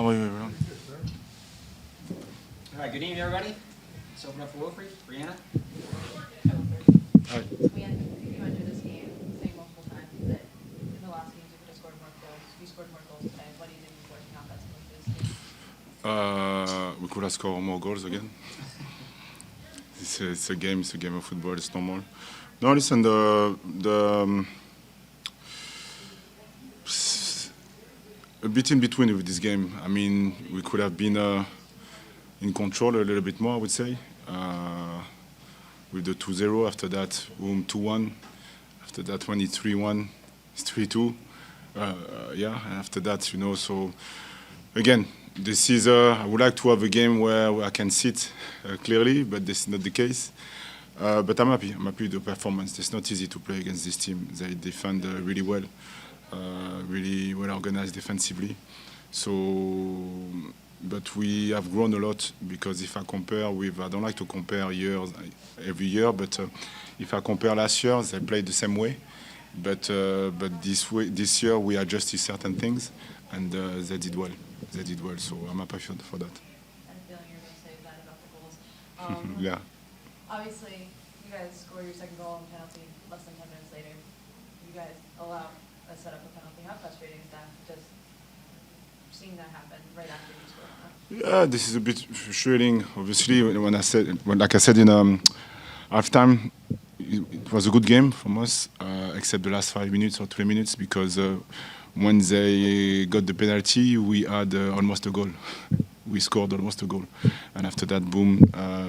Ah oui, oui, voilà. All right, good evening, everybody. Let's open up for Wilfried. Brianna? Hi. You entered this game saying multiple times that in the last games you could have scored more goals. You scored more goals today. What do you think is working offensively for this team? We could have scored more goals again. It's a game of football, it's normal. No, listen, a bit in between with this game. I mean, we could have been in control a little bit more, I would say. With the 2-0, after that, boom, 2-1. After that, when it's 3-1, it's 3-2. Yeah, and after that, you know, so again, this is, I would like to have a game where I can sit clearly, but this is not the case. But I'm happy with the performance. It's not easy to play against this team. They defend really well, really well organized defensively. So, but we have grown a lot because if I compare with, I don't like to compare years every year, but if I compare last year, they played the same way. But this year we adjusted certain things, and they did well. They did well, so I'm happy for that. I had a feeling you were going to say that about the goals. Yeah. Obviously, you guys scored your second goal on penalty less than 10 minutes later. You guys allow a set up a penalty. How frustrating is that? Just seeing that happen right after you score? Yeah, this is a bit frustrating. Obviously, like I said in halftime, it was a good game from us, except the last 5 minutes or 3 minutes, because when they got the penalty, we had almost a goal. We scored almost a goal, and after that, boom.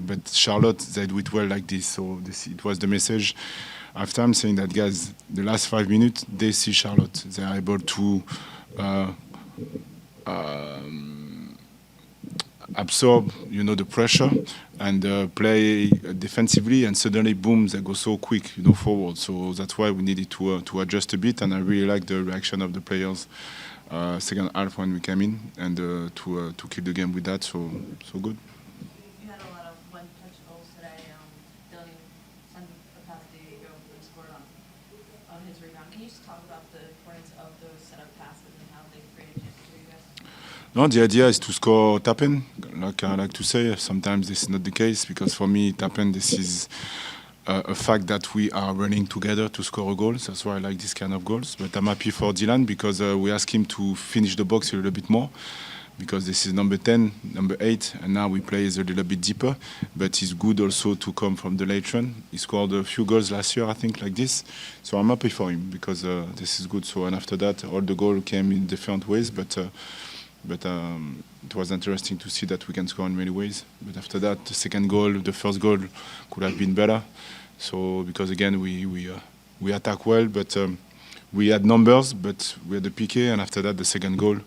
But Charlotte, they do it well like this, so it was the message halftime saying that, guys, the last 5 minutes, they see Charlotte. They are able to absorb, you know, the pressure and play defensively, and suddenly, boom, they go so quick, you know, forward. So that's why we needed to adjust a bit, and I really like the reaction of the players second half when we came in, and to keep the game with that. So good. You had a lot of one-touch goals today. Dylan sent a pass to Diego and scored on his rebound. Can you just talk about the importance of those set-up passes and how they created chances for you guys? No, the idea is to score tap-in. Like I like to say, sometimes this is not the case, because for me, tap-in, this is a fact that we are running together to score a goal. That's why I like this kind of goals. But I'm happy for Dylan, because we asked him to finish the box a little bit more, because this is number 10, number 8, and now we play a little bit deeper. But it's good also to come from the late run. He scored a few goals last year, I think, like this. So I'm happy for him, because this is good. So, and after that, all the goals came in different ways, but it was interesting to see that we can score in many ways. But after that, the second goal, the first goal could have been better. So because again we attack well, but we had numbers, but we had the PK, and after that the second goal,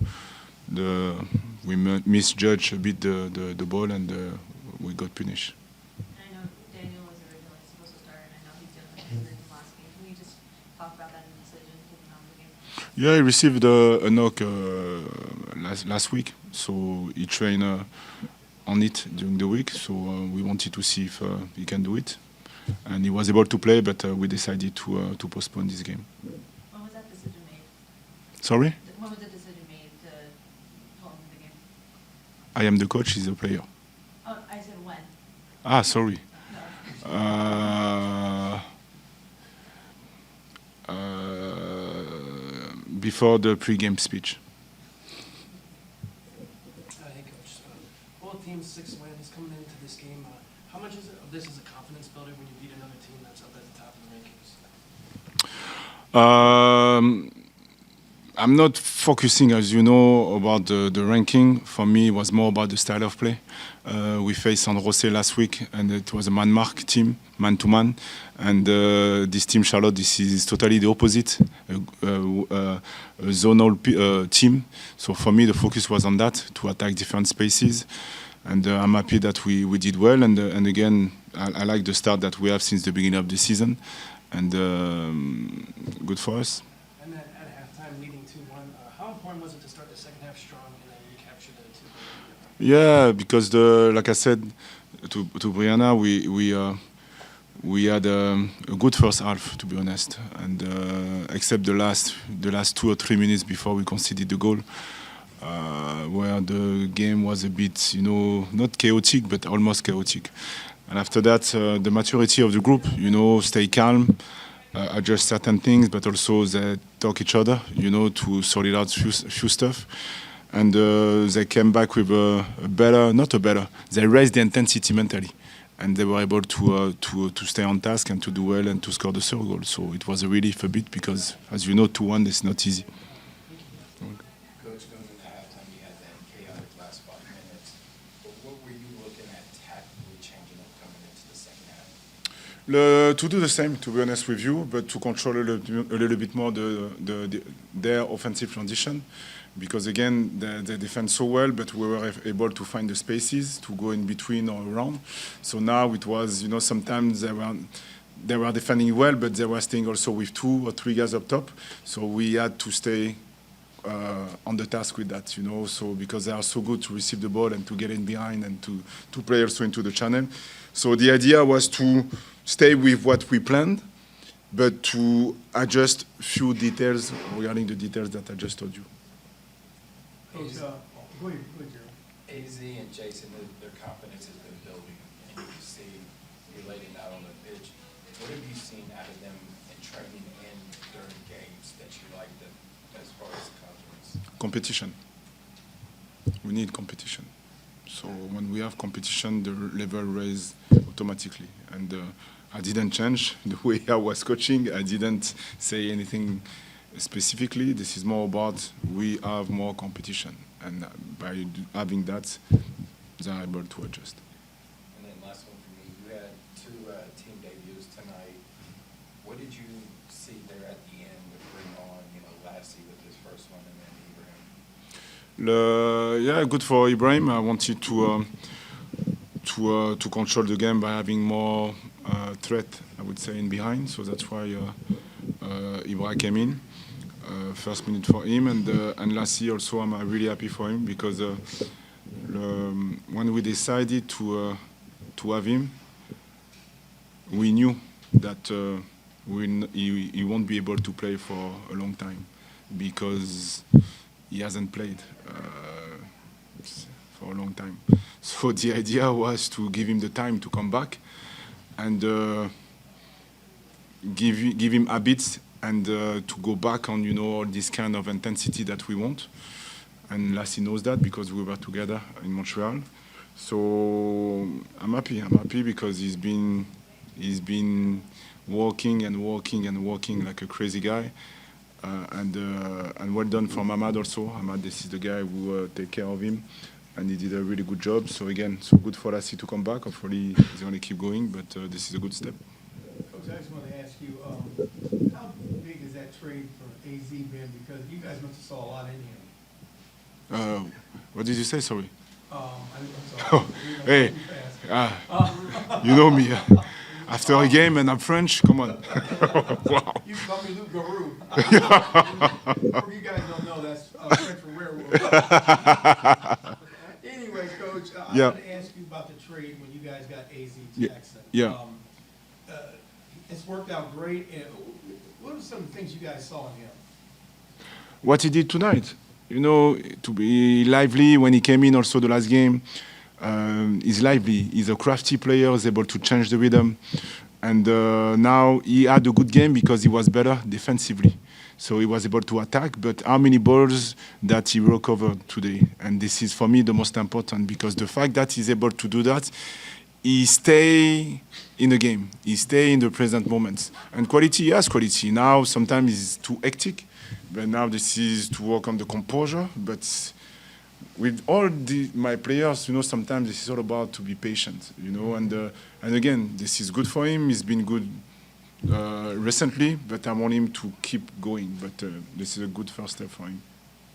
we misjudged a bit the ball, and we got punished. I know Daniel was originally supposed to start, and I know he's dealing with injury from last game. Can you just talk about that decision taking on the game? Yeah, he received a knock last week, so he trained on it during the week. So we wanted to see if he can do it, and he was able to play, but we decided to postpone this game. When was that decision made? Sorry? When was the decision made to postpone the game? I am the coach, he's the player. Oh, I said when. Ah, sorry. No. Before the pre-game speech. Hey, Coach. Both teams 6 wins coming into this game. How much of this is a confidence builder when you beat another team that's up at the top of the rankings? I'm not focusing, as you know, about the ranking. For me, it was more about the style of play. We faced San Jose last week, and it was a man-mark team, man-to-man. And this team, Charlotte, this is totally the opposite, a zonal team. So for me, the focus was on that, to attack different spaces. And I'm happy that we did well. And again, I like the start that we have since the beginning of the season. And good for us. And then at halftime, leading 2-1, how important was it to start the second half strong and then recapture the 2 goals? Yeah, because like I said to Brianna, we had a good first half, to be honest, and except the last 2 or 3 minutes before we conceded the goal, where the game was a bit, not chaotic, but almost chaotic. And after that, the maturity of the group, stay calm, adjust certain things, but also they talk each other, to sort it out few stuff. And they came back with they raised the intensity mentally. And they were able to stay on task and to do well and to score the third goal. So it was a relief a bit because, as you know, 2-1 is not easy. Coach, going into halftime, you had that chaotic last 5 minutes. But what were you looking at tactically changing up coming into the second half? To do the same, to be honest with you, but to control a little bit more their offensive transition. Because again, they defend so well, but we were able to find the spaces to go in between or around. So now it was, sometimes they were defending well, but they were staying also with 2 or 3 guys up top. So we had to stay on the task with that, So because they are so good to receive the ball and to get in behind and to play also into the channel. So the idea was to stay with what we planned, but to adjust few details regarding the details that I just told you. Coach, go ahead, Jerry. AZ and Jason, their confidence has been building, and you can see relating out on the pitch. What have you seen out of them in training and during games that you like them as far as confidence? Competition. We need competition. So when we have competition, the level raises automatically. And I didn't change the way I was coaching. I didn't say anything specifically. This is more about we have more competition. And by having that, they are able to adjust. And then last one for me, you had 2 team debuts tonight. What did you see there at the end with bring on, Lassie with his first one and then Ibrahim? Yeah, good for Ibrahim. I wanted to control the game by having more threat, I would say, in behind. So that's why Ibrahim came in. First minute for him, and Lassie also, I'm really happy for him because when we decided to have him, we knew that he won't be able to play for a long time because he hasn't played for a long time. So the idea was to give him the time to come back and give him habits and to go back on, all this kind of intensity that we want. And Lassie knows that because we were together in Montreal. So I'm happy because he's been working like a crazy guy. And well done from Ahmad also. Ahmad, this is the guy who take care of him, and he did a really good job. So again, so good for Lassie to come back. Hopefully he's going to keep going, but this is a good step. Coach, I just wanted to ask you, how big is that trade for AZ been? Because you guys must have saw a lot in him. What did you say? Sorry. I'm sorry. Oh, hey, you know me. After a game and I'm French, come on. Wow. You call me Luke Garou. You guys don't know, that's French for werewolf. Anyway, Coach, I Yeah. want to ask you about the trade when you guys got AZ Jackson. Yeah. It's worked out great. And what are some of the things you guys saw in him? What he did tonight, to be lively when he came in also the last game. He's lively. He's a crafty player. He's able to change the rhythm. And now he had a good game because he was better defensively. So he was able to attack. But how many balls that he recovered today? And this is, for me, the most important because the fact that he's able to do that, he stay in the game. He stay in the present moments. And quality, yes, quality. Now, sometimes it's too hectic. But now this is to work on the composure. But with all my players, sometimes this is all about to be patient, and again, this is good for him. He's been good recently, but I want him to keep going. But this is a good first step for him.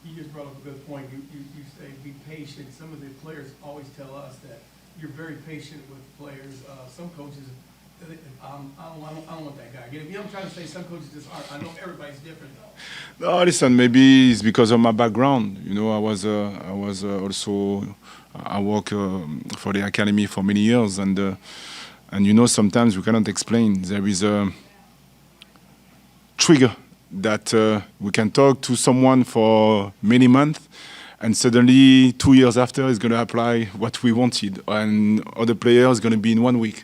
You just brought up a good point. You say be patient. Some of the players always tell us that you're very patient with players. Some coaches, I don't want that guy. You know what I'm trying to say? Some coaches just aren't. I know everybody's different though. No, listen, maybe it's because of my background. I work for the academy for many years, and sometimes we cannot explain. There is a trigger that we can talk to someone for many months, and suddenly 2 years after is going to apply what we wanted, and other players going to be in 1 week.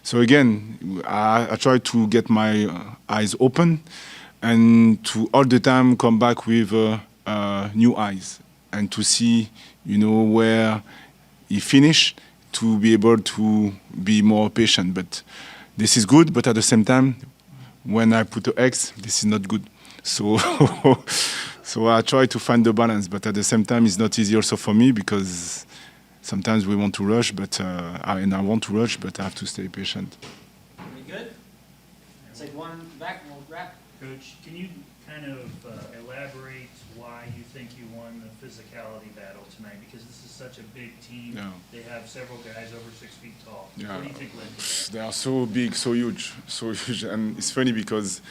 So again, I try to get my eyes open and to all the time come back with new eyes and to see, where he finished, to be able to be more patient. But this is good, but at the same time, when I put an X, this is not good. So, so I try to find the balance, but at the same time, it's not easy also for me because sometimes we want to rush, but and I want to rush, but I have to stay patient. Pretty good? Let's take one back and we'll wrap. Coach, can you kind of elaborate why you think you won the physicality battle tonight? Because this is such a big team. Yeah. They have several guys over 6 feet tall. Yeah. What do you think led to that? They are so big, so huge, and it's funny because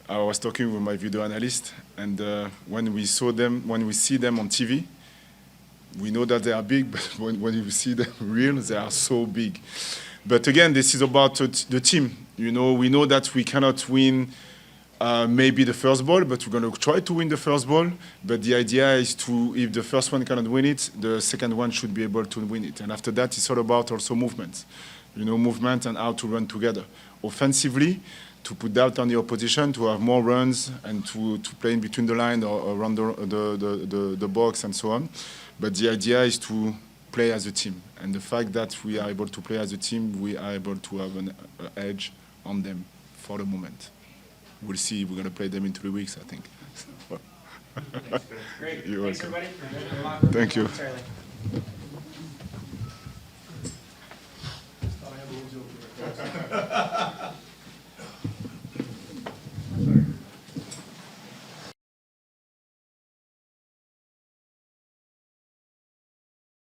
I was talking with my video analyst, and when we see them on TV, we know that they are big, but when you see them real, they are so big. But again, this is about the team. We know that we cannot win maybe the first ball, but we're going to try to win the first ball. But the idea is if the first one cannot win it, the second one should be able to win it. And after that, it's all about also movement. Movement and how to run together. Offensively, to put doubt on the opposition, to have more runs and to play in between the line or around the box and so on. But the idea is to play as a team. And the fact that we are able to play as a team, we are able to have an edge on them for the moment. We'll see. We're going to play them in 3 weeks, I think. Great. You're Thanks, welcome. everybody. Thank you. Charlie. Thought I had a little joke there.